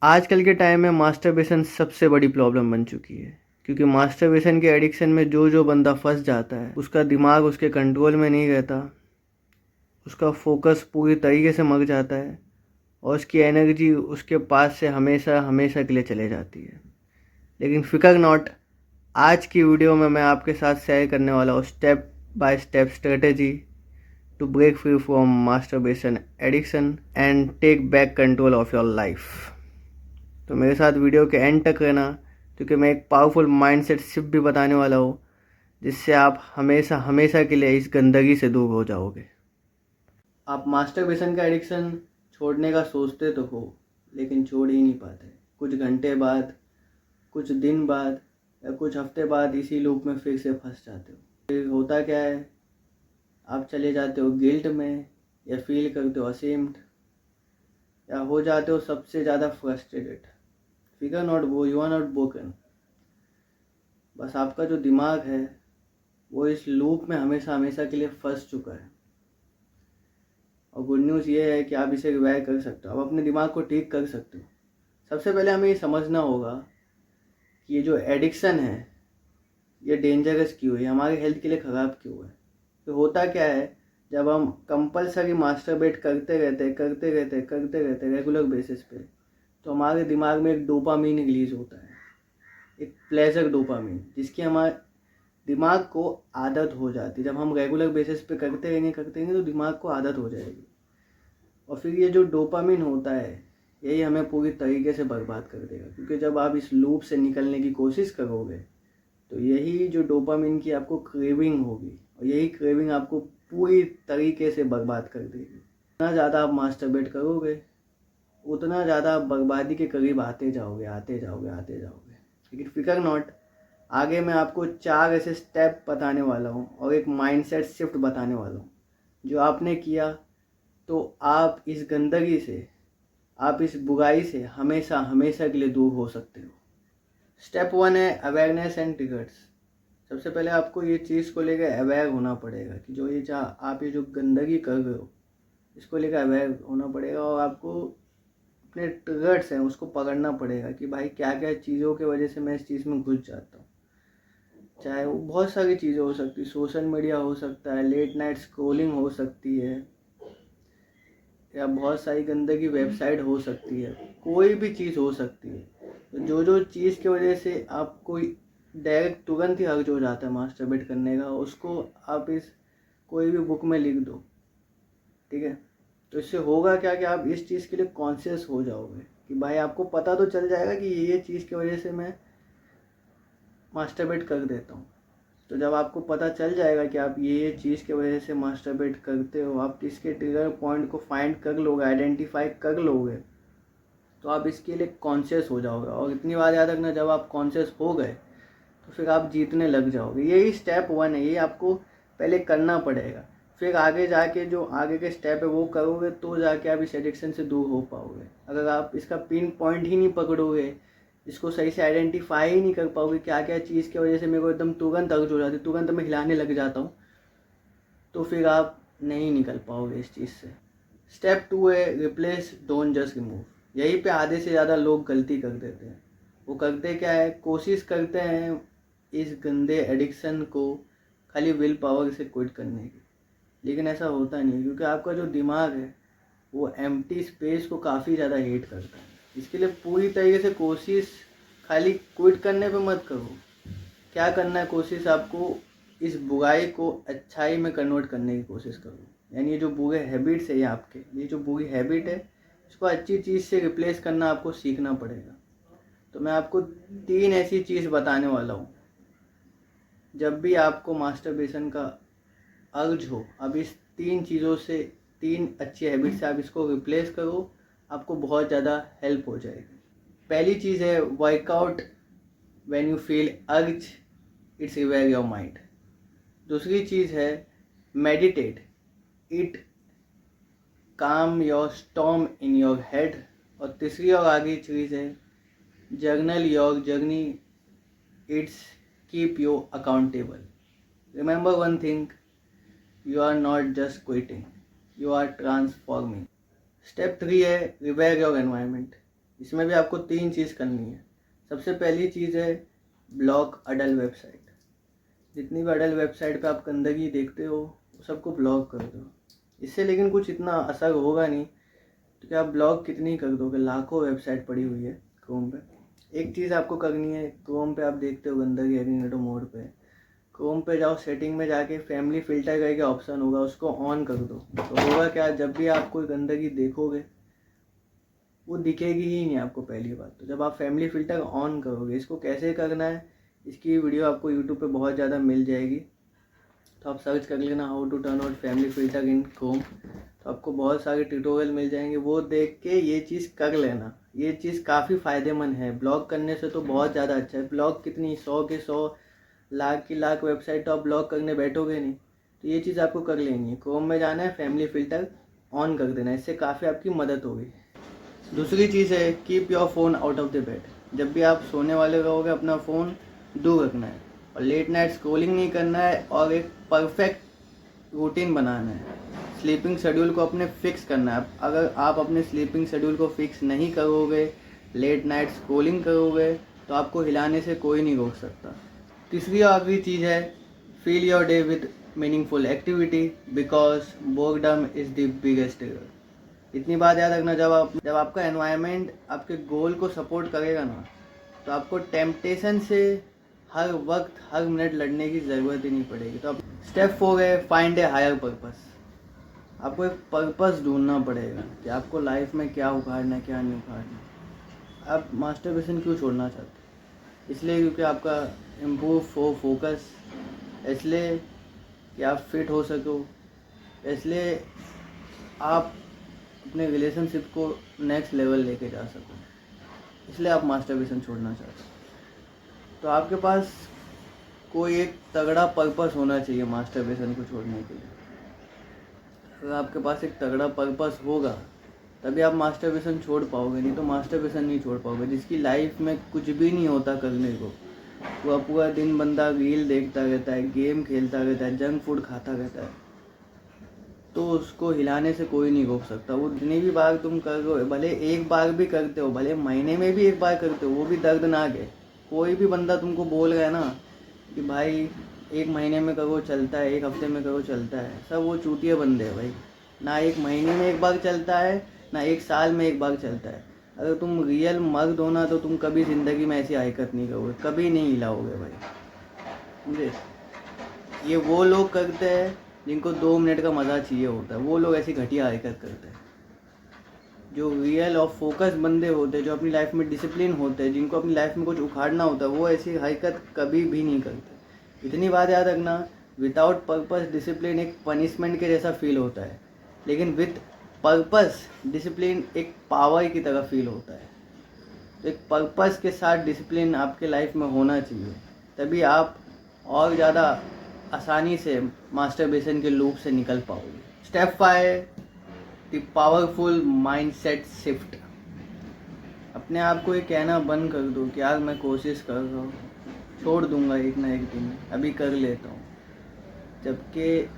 आजकल के टाइम में मास्टरबेशन सबसे बड़ी प्रॉब्लम बन चुकी है, क्योंकि मास्टरबेशन के एडिक्शन में जो बंदा फंस जाता है उसका दिमाग उसके कंट्रोल में नहीं रहता, उसका फोकस पूरी तरीके से मर जाता है और उसकी एनर्जी उसके पास से हमेशा हमेशा के लिए चले जाती है। लेकिन फिकर नॉट, आज की वीडियो में मैं आपके साथ शेयर करने वाला हूँ step by step strategy to break free from masturbation addiction and take back control of your life. तो मेरे साथ वीडियो के एंड तक रहना, क्योंकि मैं एक पावरफुल माइंडसेट शिफ्ट भी बताने वाला हूँ, जिससे आप हमेशा हमेशा के लिए इस गंदगी से दूर हो जाओगे। आप मास्टरबेशन का एडिक्शन छोड़ने का सोचते तो हो, लेकिन छोड़ ही नहीं पाते। कुछ घंटे बाद, कुछ दिन बाद या कुछ हफ्ते बाद इसी लूप में फिर से फंस जाते हो। फिर होता क्या है, आप चले जाते हो गिल्ट में, या फील करते हो असेम्ड, या हो जाते हो सबसे ज़्यादा फ्रस्ट्रेटेड। फिगर नॉट वो, यू आर नॉट ब्रोकन, बस आपका जो दिमाग है वो इस लूप में हमेशा हमेशा के लिए फंस चुका है। और गुड न्यूज़ ये है कि आप इसे रिवाइव कर सकते हो, आप अपने दिमाग को ठीक कर सकते हो। सबसे पहले हमें ये समझना होगा कि ये जो एडिक्शन है ये डेंजरस क्यों है, हमारे हेल्थ के लिए ख़राब क्यों है। तो होता क्या है, जब हम कंपलसरी मास्टरबेट करते रहते रेगुलर बेसिस पे, तो हमारे दिमाग में एक डोपामीन रिलीज होता है, एक प्लेजर डोपामीन, जिसकी हमारे दिमाग को आदत हो जाती है। जब हम रेगुलर बेसिस पे करते रहेंगे तो दिमाग को आदत हो जाएगी। और फिर ये जो डोपामिन होता है यही हमें पूरी तरीके से बर्बाद कर देगा, क्योंकि जब आप इस लूप से निकलने की कोशिश करोगे तो यही जो डोपामिन की आपको क्रेविंग होगी, और यही क्रेविंग आपको पूरी तरीके से बर्बाद कर देगी। जितना ज़्यादा आप मास्टरबेट करोगे उतना ज़्यादा आप बर्बादी के करीब आते जाओगे, आते जाओगे, आते जाओगे। लेकिन फिकर नॉट, आगे मैं आपको 4 ऐसे स्टेप बताने वाला हूँ और एक माइंडसेट शिफ्ट बताने वाला हूँ, जो आपने किया तो आप इस गंदगी से, आप इस बुराई से हमेशा हमेशा के लिए दूर हो सकते हो। स्टेप 1 है अवेयरनेस एंड ट्रिगर्स। सबसे पहले आपको ये चीज़ को लेकर अवेयर होना पड़ेगा कि जो ये आप ये जो गंदगी कर रहे हो इसको लेकर अवेयर होना पड़ेगा, और आपको अपने ट्रिगर्स हैं उसको पकड़ना पड़ेगा कि भाई क्या क्या चीज़ों की वजह से मैं इस चीज़ में घुस जाता हूँ। चाहे वो बहुत सारी चीज़ें हो सकती है, सोशल मीडिया हो सकता है, लेट नाइट स्क्रोलिंग हो सकती है, या बहुत सारी गंदगी वेबसाइट हो सकती है, कोई भी चीज़ हो सकती है। तो जो चीज़ की वजह से आपको डायरेक्ट तुरंत ही अर्ज हो जाता है मास्टरबेट करने का, उसको आप इस कोई भी बुक में लिख दो, ठीक है। तो इससे होगा क्या कि आप इस चीज़ के लिए कॉन्शियस हो जाओगे कि भाई आपको पता तो चल जाएगा कि ये चीज़ की वजह से मैं मास्टरबेट कर देता हूँ। तो जब आपको पता चल जाएगा कि आप ये चीज़ की वजह से मास्टरबेट करते हो, आप इसके ट्रिगर पॉइंट को फाइंड कर लोगे, आइडेंटिफाई कर लोगे, तो आप इसके लिए कॉन्शियस हो जाओगे। और इतनी बात याद रखना, जब आप कॉन्शियस हो गए तो फिर आप जीतने लग जाओगे। यही स्टेप 1 है, यही आपको पहले करना पड़ेगा। फिर आगे जाके जो आगे के स्टेप है वो करोगे तो जाके आप इस एडिक्शन से दूर हो पाओगे। अगर आप इसका पिन पॉइंट ही नहीं पकड़ोगे, इसको सही से आइडेंटिफाई ही नहीं कर पाओगे क्या क्या चीज़ की वजह से मेरे को एकदम तुरंत अर्ज हो जाती, तुरंत मैं हिलाने लग जाता हूँ, तो फिर आप नहीं निकल पाओगे इस चीज़ से। स्टेप 2 है रिप्लेस डोंट जस्ट रिमूव। यहीं पे आधे से ज़्यादा लोग गलती कर देते हैं। वो करते क्या है, कोशिश करते हैं इस गंदे एडिक्शन को खाली विल पावर से क्विट करने की, लेकिन ऐसा होता नहीं, क्योंकि आपका जो दिमाग है वो एम्प्टी स्पेस को काफ़ी ज़्यादा हेट करता है। इसके लिए पूरी तरीके से कोशिश खाली क्विट करने पे मत करो। क्या करना है, कोशिश आपको इस बुराई को अच्छाई में कन्वर्ट करने की कोशिश करो। यानी ये जो बुरे हैबिट्स है, ये आपके ये जो बुरी हैबिट है, इसको अच्छी चीज़ से रिप्लेस करना आपको सीखना पड़ेगा। तो मैं आपको 3 ऐसी चीज़ बताने वाला हूँ, जब भी आपको मास्टरबेशन का अर्ज हो, अब इस 3 चीज़ों से, 3 अच्छी हैबिट से आप इसको रिप्लेस करो, आपको बहुत ज़्यादा हेल्प हो जाएगी। पहली चीज़ है workout when you feel urge, it's revive your mind. दूसरी चीज़ है meditate, it calm your storm in your head. और तीसरी और आगे चीज़ है journal your journey, it's keep you accountable. Remember one thing, you are not just quitting, you are transforming. Step 3 है रिपेयर योर एनवायरनमेंट। इसमें भी आपको 3 चीज़ करनी है। सबसे पहली चीज़ है ब्लॉक अडल्ट वेबसाइट। जितनी भी अडल्ट वेबसाइट पे आप गंदगी देखते हो वो सबको ब्लॉक कर दो। इससे लेकिन कुछ इतना असर होगा नहीं, तो क्या आप ब्लॉक कितनी कर दोगे, लाखों वेबसाइट पड़ी हुई है क्रोम पे। एक चीज़ आपको करनी है, क्रोम पे आप देखते हो गंदगी एग्रीगेटर मोड पे, क्रोम पे जाओ, सेटिंग में जाके फैमिली फ़िल्टर करके ऑप्शन होगा, उसको ऑन कर दो। तो होगा क्या, जब भी आप कोई गंदगी देखोगे वो दिखेगी ही नहीं आपको। पहली बात तो जब आप फैमिली फ़िल्टर ऑन करोगे, इसको कैसे करना है इसकी वीडियो आपको यूट्यूब पे बहुत ज़्यादा मिल जाएगी। तो आप सर्च कर लेना how to turn on family filter in Chrome, तो आपको बहुत सारे ट्यूटोरियल मिल जाएंगे, वो देख के ये चीज़ कर लेना। ये चीज़ काफ़ी फ़ायदेमंद है, ब्लॉक करने से तो बहुत ज़्यादा अच्छा है। ब्लॉक कितनी 100 के 100 लाख की लाख वेबसाइट तो आप ब्लॉक करने बैठोगे नहीं, तो ये चीज़ आपको कर लेनी है। क्रोम में जाना है, फैमिली फ़िल्टर ऑन कर देना, इससे काफ़ी आपकी मदद होगी। दूसरी चीज़ है keep your phone out of the bed. जब भी आप सोने वाले रहोगे अपना फ़ोन दूर रखना है, और लेट नाइट स्क्रॉलिंग नहीं करना है, और एक परफेक्ट रूटीन बनाना है। स्लीपिंग शेड्यूल को अपने फिक्स करना है। अगर आप अपने स्लीपिंग शेड्यूल को फिक्स नहीं करोगे, लेट नाइट स्क्रॉलिंग करोगे, तो आपको हिलाने से कोई नहीं रोक सकता। तीसरी और आखिरी चीज़ है fill your day with meaningful activity because boredom is the biggest trigger. इतनी बात याद रखना, जब आपका एनवायरनमेंट आपके गोल को सपोर्ट करेगा ना, तो आपको टेम्पटेशन से हर वक्त हर मिनट लड़ने की ज़रूरत ही नहीं पड़ेगी। तो अब स्टेप 4 है फाइंड ए हायर पर्पस। आपको एक पर्पस ढूंढना पड़ेगा कि आपको लाइफ में क्या उखाड़ना है, क्या नहीं उखाड़ना। आप मास्टरबेशन क्यों छोड़ना चाहते हैं? इसलिए क्योंकि आपका इम्प्रूव हो फोकस, इसलिए कि आप फिट हो सको, इसलिए आप अपने रिलेशनशिप को नेक्स्ट लेवल लेके जा सको, इसलिए आप मास्टरबेशन छोड़ना चाहते हो। तो आपके पास कोई एक तगड़ा पर्पस होना चाहिए मास्टरबेशन को छोड़ने के लिए। अगर आपके पास एक तगड़ा पर्पस होगा तभी आप मास्टरबेशन छोड़ पाओगे, नहीं तो मास्टरबेशन नहीं छोड़ पाओगे। जिसकी लाइफ में कुछ भी नहीं होता करने को, वह पूरा दिन बंदा रील देखता रहता है, गेम खेलता रहता है, जंक फूड खाता रहता है, तो उसको हिलाने से कोई नहीं रोक सकता। वो जितनी भी बार तुम कर रहे हो, भले एक बार भी करते हो, भले महीने में भी एक बार करते हो, वो भी दर्दनाक है। कोई भी बंदा तुमको बोल रहा है ना कि भाई 1 महीने में करो चलता है, 1 हफ्ते में करो चलता है, सब वो चूतिया बंदे हैं भाई। ना 1 महीने में एक बार चलता है, ना 1 साल में एक बार चलता है। अगर तुम रियल मर्द हो ना, तो तुम कभी ज़िंदगी में ऐसी हरकत नहीं करोगे, कभी नहीं हिलाओगे भाई, समझे। ये वो लोग करते हैं जिनको 2 मिनट का मज़ा चाहिए होता है, वो लोग ऐसी घटिया हरकत करते हैं। जो रियल और फोकस बंदे होते हैं, जो अपनी लाइफ में डिसिप्लिन होते हैं, जिनको अपनी लाइफ में कुछ उखाड़ना होता है, वो ऐसी हरकत कभी भी नहीं करते। इतनी बात याद रखना, विदाउट पर्पस डिसिप्लिन एक पनिशमेंट के जैसा फील होता है, लेकिन विथ पर्पस डिसिप्लिन एक पावर की तरह फील होता है। तो एक पर्पस के साथ डिसिप्लिन आपके लाइफ में होना चाहिए, तभी आप और ज़्यादा आसानी से मास्टरबेशन के लूप से निकल पाओगे। Step 5 the powerful mindset shift. अपने आप को ये कहना बंद कर दो कि यार मैं कोशिश कर रहा हूँ, छोड़ दूंगा एक ना एक दिन, अभी कर लेता हूँ। जबकि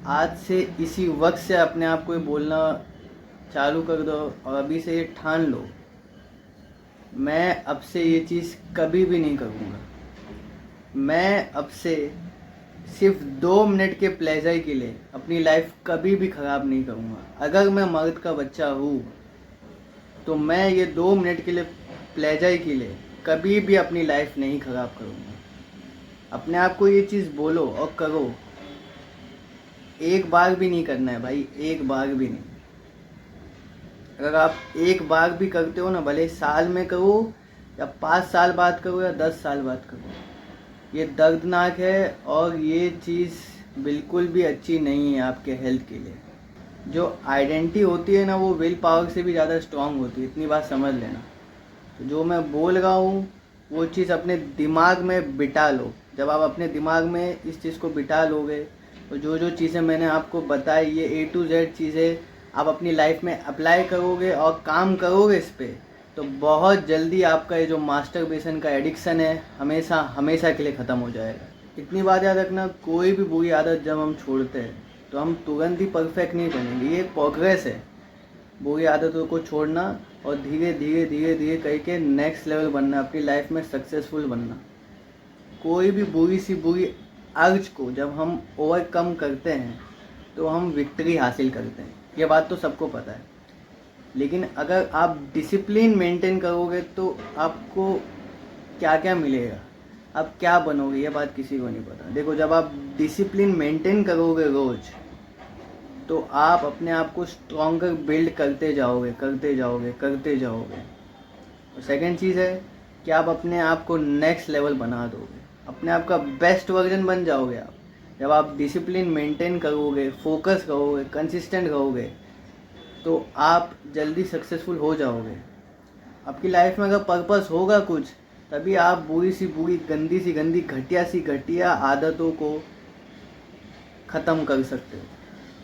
आज से इसी वक्त से अपने आप को ये बोलना चालू कर दो, और अभी से ये ठान लो, मैं अब से ये चीज़ कभी भी नहीं करूँगा। मैं अब से सिर्फ 2 मिनट के प्लेजर के लिए अपनी लाइफ कभी भी ख़राब नहीं करूँगा। अगर मैं मर्द का बच्चा हूँ तो मैं ये 2 मिनट के लिए प्लेजर के लिए कभी भी अपनी लाइफ नहीं ख़राब करूँगा। अपने आप को ये चीज़ बोलो और करो। एक बार भी नहीं करना है भाई, एक बार भी नहीं। अगर आप एक बार भी करते हो ना, भले साल में करो या 5 साल बाद करो या 10 साल बाद करो, ये दर्दनाक है और ये चीज़ बिल्कुल भी अच्छी नहीं है आपके हेल्थ के लिए। जो आइडेंटिटी होती है ना, वो विल पावर से भी ज़्यादा स्ट्रांग होती है, इतनी बात समझ लेना। तो जो मैं बोल रहा हूँ वो चीज़ अपने दिमाग में बिठा लो। जब आप अपने दिमाग में इस चीज़ को बिठा लोगे, तो जो जो चीज़ें मैंने आपको बताई, ये A to Z चीज़ें आप अपनी लाइफ में अप्लाई करोगे और काम करोगे इस पर, तो बहुत जल्दी आपका ये जो मास्टरबेशन का एडिक्शन है हमेशा हमेशा के लिए ख़त्म हो जाएगा। इतनी बात याद रखना, कोई भी बुरी आदत जब हम छोड़ते हैं तो हम तुरंत ही परफेक्ट नहीं बनेंगे, ये एक प्रोग्रेस है। बुरी आदतों को छोड़ना और धीरे धीरे धीरे धीरे करके नेक्स्ट लेवल बनना, अपनी लाइफ में सक्सेसफुल बनना। कोई भी बुरी सी बुरी अर्ज को जब हम ओवरकम करते हैं तो हम विक्ट्री हासिल करते हैं, ये बात तो सबको पता है। लेकिन अगर आप डिसिप्लिन मेंटेन करोगे तो आपको क्या क्या मिलेगा, आप क्या बनोगे, ये बात किसी को नहीं पता। देखो, जब आप डिसिप्लिन मेंटेन करोगे रोज़, तो आप अपने आप को स्ट्रॉन्गर बिल्ड करते जाओगे करते जाओगे करते जाओगे। और सेकंड चीज़ है कि आप अपने आप को नेक्स्ट लेवल बना दोगे, अपने आप का बेस्ट वर्जन बन जाओगे आप। जब आप डिसिप्लिन मेंटेन करोगे, फोकस रहोगे, कंसिस्टेंट रहोगे, तो आप जल्दी सक्सेसफुल हो जाओगे। आपकी लाइफ में अगर पर्पस होगा कुछ, तभी आप बुरी सी बुरी, गंदी सी गंदी, घटिया सी घटिया आदतों को ख़त्म कर सकते हो।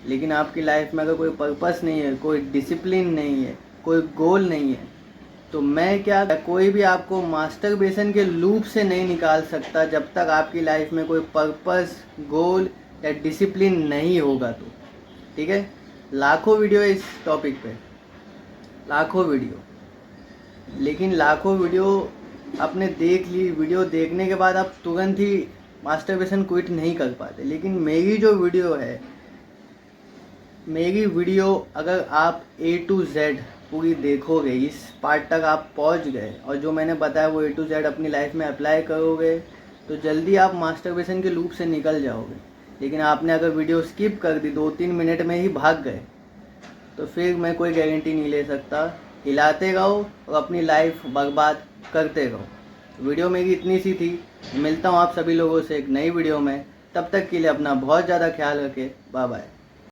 लेकिन आपकी लाइफ में अगर कोई पर्पस नहीं है, कोई डिसिप्लिन नहीं है, कोई गोल नहीं है, तो कोई भी आपको मास्टरबेशन के लूप से नहीं निकाल सकता जब तक आपकी लाइफ में कोई पर्पस, गोल या डिसिप्लिन नहीं होगा। तो ठीक है, लाखों वीडियो है इस टॉपिक पे, लाखों वीडियो, लेकिन लाखों वीडियो आपने देख ली। वीडियो देखने के बाद आप तुरंत ही मास्टरबेशन क्विट नहीं कर पाते। लेकिन मेरी जो वीडियो है, मेरी वीडियो अगर आप A to Z पूरी देखोगे, इस पार्ट तक आप पहुंच गए और जो मैंने बताया वो A to Z अपनी लाइफ में अप्लाई करोगे, तो जल्दी आप मास्टरबेशन के लूप से निकल जाओगे। लेकिन आपने अगर वीडियो स्किप कर दी, 2-3 मिनट में ही भाग गए, तो फिर मैं कोई गारंटी नहीं ले सकता। हिलाते रहो और अपनी लाइफ बर्बाद करते रहो। वीडियो मेरी इतनी सी थी। मिलता हूँ आप सभी लोगों से एक नई वीडियो में। तब तक के लिए अपना बहुत ज़्यादा ख्याल रखें। Bye bye.